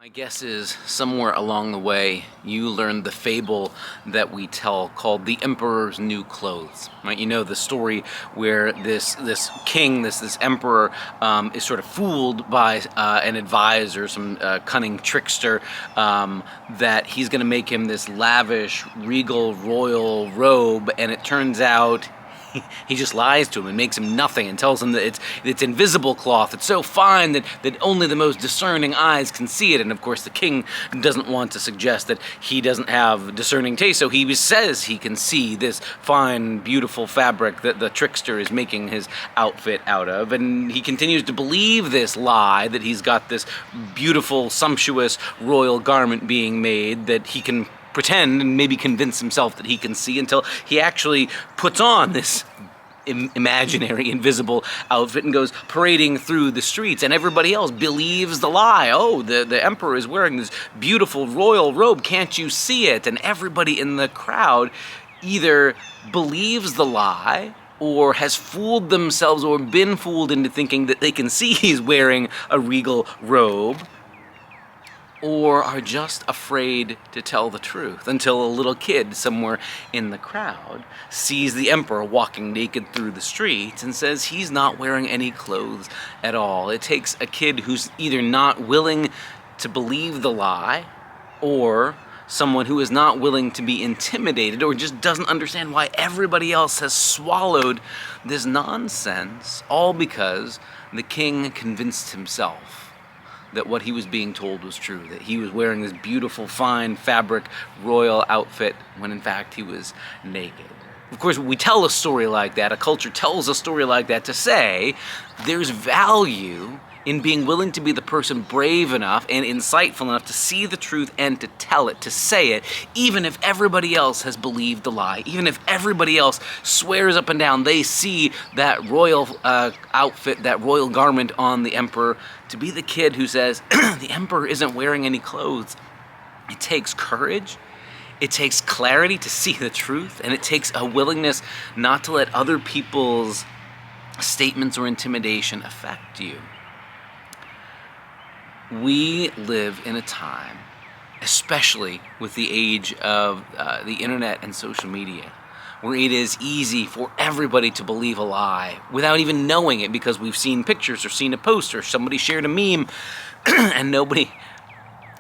My guess is somewhere along the way you learned the fable that we tell called The Emperor's New Clothes. Right? You know the story where this king, this emperor, is sort of fooled by an advisor, some cunning trickster, that he's going to make him this lavish, regal, royal robe, and it turns out he just lies to him and makes him nothing and tells him that it's invisible cloth. It's so fine that only the most discerning eyes can see it. And of course the king doesn't want to suggest that he doesn't have discerning taste, so he says he can see this fine, beautiful fabric that the trickster is making his outfit out of. And he continues to believe this lie that he's got this beautiful, sumptuous royal garment being made that he can pretend and maybe convince himself that he can see, until he actually puts on this imaginary invisible outfit and goes parading through the streets, and everybody else believes the lie. Oh, the emperor is wearing this beautiful royal robe, can't you see it? And everybody in the crowd either believes the lie or has fooled themselves or been fooled into thinking that they can see he's wearing a regal robe, or are just afraid to tell the truth, until a little kid somewhere in the crowd sees the emperor walking naked through the streets and says he's not wearing any clothes at all. It takes a kid who's either not willing to believe the lie, or someone who is not willing to be intimidated, or just doesn't understand why everybody else has swallowed this nonsense, all because the king convinced himself that what he was being told was true, that he was wearing this beautiful, fine fabric royal outfit when in fact he was naked. Of course, we tell a story like that, a culture tells a story like that to say there's value in being willing to be the person brave enough and insightful enough to see the truth and to tell it, to say it, even if everybody else has believed the lie, even if everybody else swears up and down they see that royal outfit, that royal garment on the emperor. To be the kid who says, the emperor isn't wearing any clothes. It takes courage, it takes clarity to see the truth, and it takes a willingness not to let other people's statements or intimidation affect you. We live in a time, especially with the age of the internet and social media, where it is easy for everybody to believe a lie without even knowing it, because we've seen pictures or seen a post or somebody shared a meme and nobody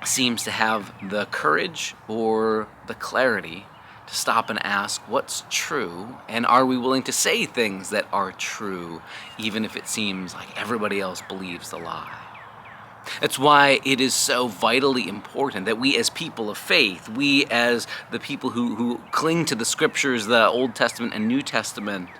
seems to have the courage or the clarity to stop and ask what's true, and are we willing to say things that are true even if it seems like everybody else believes the lie. That's why it is so vitally important that we as people of faith, we as the people who cling to the scriptures, the Old Testament and New Testament,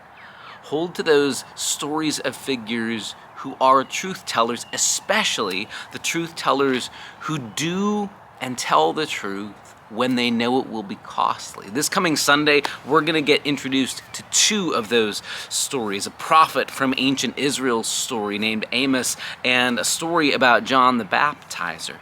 hold to those stories of figures who are truth tellers, especially the truth tellers who do and tell the truth when they know it will be costly. This coming Sunday, we're going to get introduced to two of those stories, a prophet from ancient Israel's story named Amos, and a story about John the Baptizer.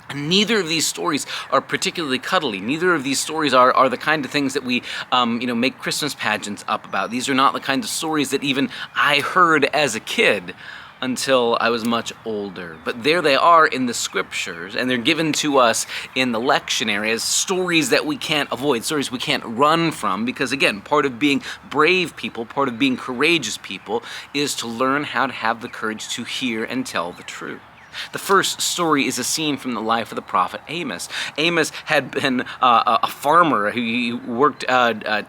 And neither of these stories are particularly cuddly. Neither of these stories are the kind of things that we make Christmas pageants up about. These are not the kind of stories that even I heard as a kid until I was much older. But there they are in the scriptures, and they're given to us in the lectionary as stories that we can't avoid, stories we can't run from, because again, part of being brave people, part of being courageous people, is to learn how to have the courage to hear and tell the truth. The first story is a scene from the life of the prophet Amos. Amos had been a farmer who worked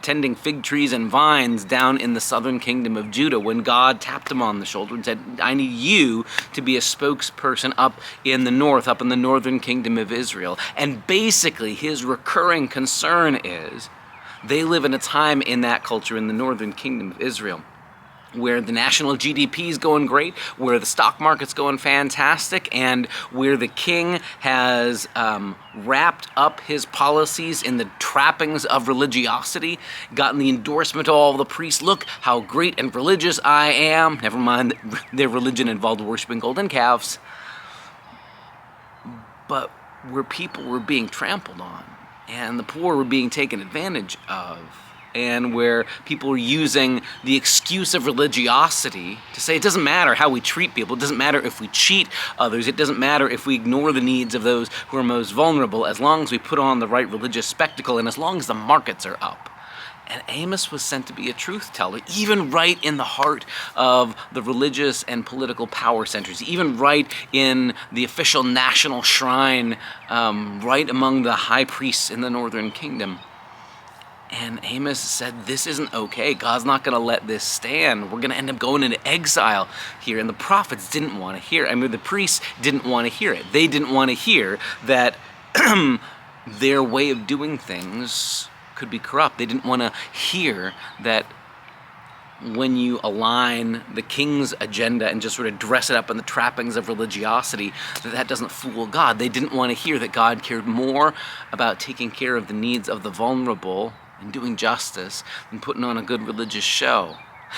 tending fig trees and vines down in the southern kingdom of Judah when God tapped him on the shoulder and said, I need you to be a spokesperson up in the north, up in the northern kingdom of Israel. And basically his recurring concern is they live in a time in that culture in the northern kingdom of Israel where the national GDP is going great, where the stock market's going fantastic, and where the king has wrapped up his policies in the trappings of religiosity, gotten the endorsement of all the priests. Look how great and religious I am. Never mind that their religion involved worshiping golden calves. But where people were being trampled on, and the poor were being taken advantage of, and where people are using the excuse of religiosity to say it doesn't matter how we treat people, it doesn't matter if we cheat others, it doesn't matter if we ignore the needs of those who are most vulnerable, as long as we put on the right religious spectacle and as long as the markets are up. And Amos was sent to be a truth teller, even right in the heart of the religious and political power centers, even right in the official national shrine, right among the high priests in the northern kingdom. And Amos said, this isn't okay. God's not going to let this stand. We're going to end up going into exile here. And the prophets didn't want to hear it. I mean, the priests didn't want to hear it. They didn't want to hear that their way of doing things could be corrupt. They didn't want to hear that when you align the king's agenda and just sort of dress it up in the trappings of religiosity, that doesn't fool God. They didn't want to hear that God cared more about taking care of the needs of the vulnerable and doing justice than putting on a good religious show.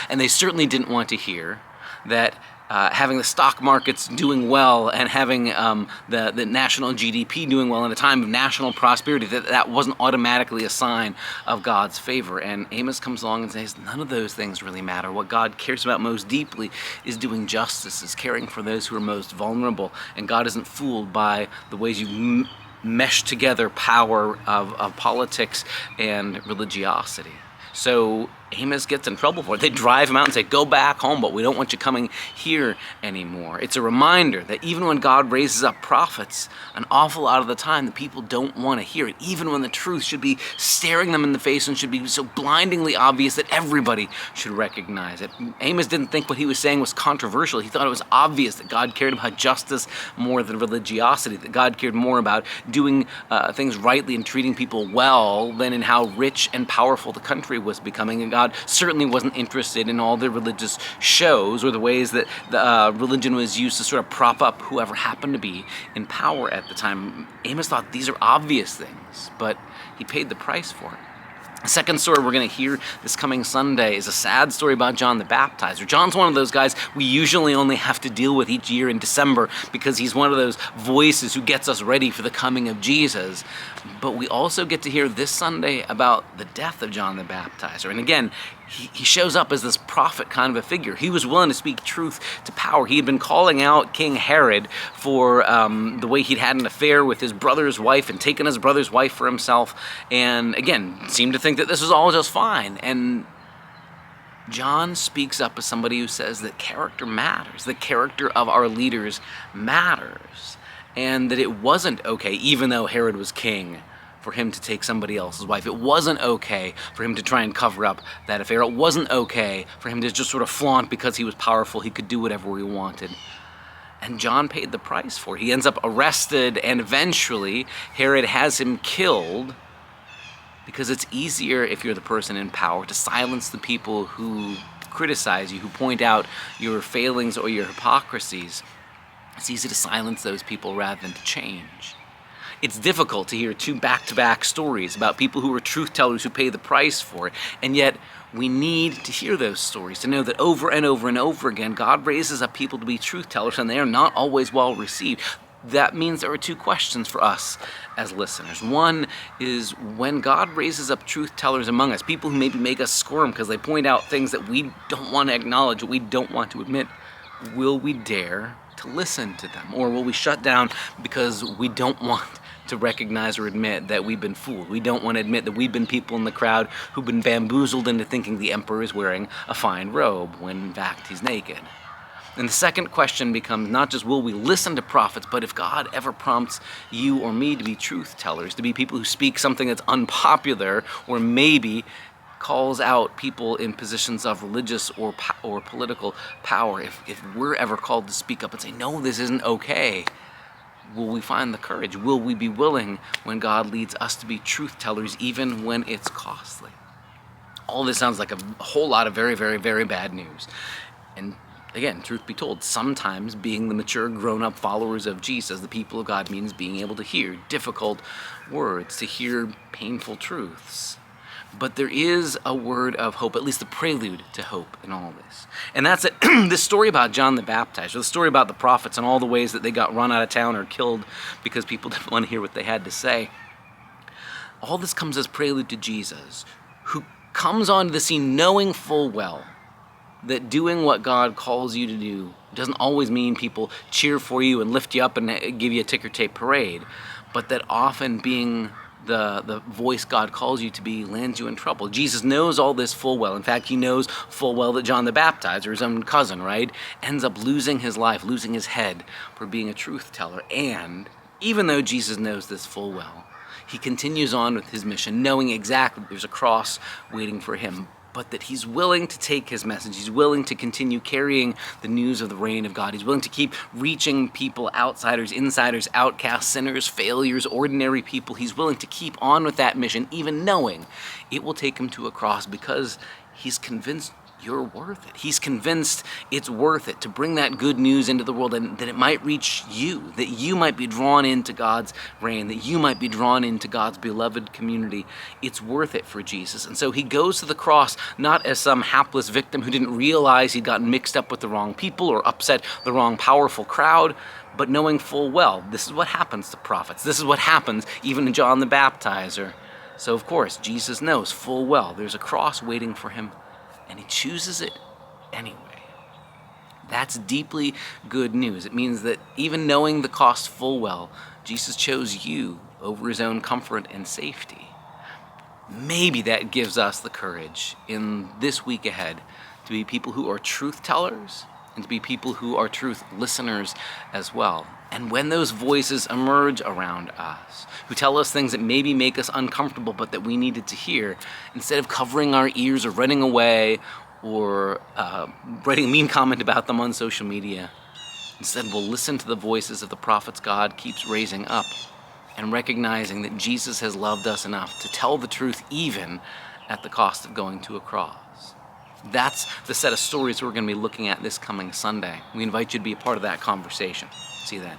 And they certainly didn't want to hear that having the stock markets doing well and having the national GDP doing well in a time of national prosperity, that wasn't automatically a sign of God's favor. And Amos comes along and says, none of those things really matter. What God cares about most deeply is doing justice, is caring for those who are most vulnerable. And God isn't fooled by the ways you mesh together power of politics and religiosity. So Amos gets in trouble for it. They drive him out and say, go back home, but we don't want you coming here anymore. It's a reminder that even when God raises up prophets, an awful lot of the time the people don't want to hear it, even when the truth should be staring them in the face and should be so blindingly obvious that everybody should recognize it. Amos didn't think what he was saying was controversial. He thought it was obvious that God cared about justice more than religiosity, that God cared more about doing things rightly and treating people well than in how rich and powerful the country was becoming. And God certainly wasn't interested in all the religious shows or the ways that the religion was used to sort of prop up whoever happened to be in power at the time. Amos thought these are obvious things, but he paid the price for it. The second story we're going to hear this coming Sunday is a sad story about John the Baptizer. John's one of those guys we usually only have to deal with each year in December because he's one of those voices who gets us ready for the coming of Jesus. But we also get to hear this Sunday about the death of John the Baptizer. And again, he shows up as this prophet kind of a figure. He was willing to speak truth to power. He had been calling out King Herod for the way he'd had an affair with his brother's wife and taken his brother's wife for himself. And again, seemed to think that this was all just fine. And John speaks up as somebody who says that character matters. The character of our leaders matters. And that it wasn't okay, even though Herod was king, for him to take somebody else's wife. It wasn't okay for him to try and cover up that affair. It wasn't okay for him to just sort of flaunt because he was powerful. He could do whatever he wanted. And John paid the price for it. He ends up arrested, and eventually Herod has him killed because it's easier, if you're the person in power, to silence the people who criticize you, who point out your failings or your hypocrisies. It's easy to silence those people rather than to change. It's difficult to hear two back-to-back stories about people who are truth tellers who pay the price for it, and yet we need to hear those stories, to know that over and over and over again, God raises up people to be truth tellers, and they are not always well received. That means there are two questions for us as listeners. One is, when God raises up truth tellers among us, people who maybe make us squirm because they point out things that we don't want to acknowledge, that we don't want to admit, will we dare to listen to them? Or will we shut down because we don't want to recognize or admit that we've been fooled? We don't want to admit that we've been people in the crowd who've been bamboozled into thinking the emperor is wearing a fine robe when in fact he's naked. And the second question becomes not just will we listen to prophets, but if God ever prompts you or me to be truth tellers, to be people who speak something that's unpopular, or maybe calls out people in positions of religious or political power, if we're ever called to speak up and say, no, this isn't okay, will we find the courage? Will we be willing when God leads us to be truth tellers, even when it's costly? All this sounds like a whole lot of very, very, very bad news. And again, truth be told, sometimes being the mature, grown-up followers of Jesus, the people of God, means being able to hear difficult words, to hear painful truths. But there is a word of hope, at least a prelude to hope in all this. And that's it. This story about John the Baptizer, the story about the prophets and all the ways that they got run out of town or killed because people didn't want to hear what they had to say. All this comes as prelude to Jesus, who comes onto the scene knowing full well that doing what God calls you to do doesn't always mean people cheer for you and lift you up and give you a ticker tape parade, but that often being the voice God calls you to be lands you in trouble. Jesus knows all this full well. In fact, he knows full well that John the Baptizer, his own cousin, right, ends up losing his life, losing his head for being a truth teller. And even though Jesus knows this full well, he continues on with his mission, knowing exactly there's a cross waiting for him, but that he's willing to take his message. He's willing to continue carrying the news of the reign of God. He's willing to keep reaching people, outsiders, insiders, outcasts, sinners, failures, ordinary people. He's willing to keep on with that mission, even knowing it will take him to a cross, because he's convinced you're worth it. He's convinced it's worth it to bring that good news into the world, and that it might reach you, that you might be drawn into God's reign, that you might be drawn into God's beloved community. It's worth it for Jesus. And so he goes to the cross not as some hapless victim who didn't realize he'd gotten mixed up with the wrong people or upset the wrong powerful crowd, but knowing full well this is what happens to prophets. This is what happens even to John the Baptizer. So of course, Jesus knows full well there's a cross waiting for him, and he chooses it anyway. That's deeply good news. It means that even knowing the cost full well, Jesus chose you over his own comfort and safety. Maybe that gives us the courage in this week ahead to be people who are truth tellers and to be people who are truth listeners as well. And when those voices emerge around us, who tell us things that maybe make us uncomfortable but that we needed to hear, instead of covering our ears or running away or writing a mean comment about them on social media, instead we'll listen to the voices of the prophets God keeps raising up, and recognizing that Jesus has loved us enough to tell the truth even at the cost of going to a cross. That's the set of stories we're going to be looking at this coming Sunday. We invite you to be a part of that conversation. See you then.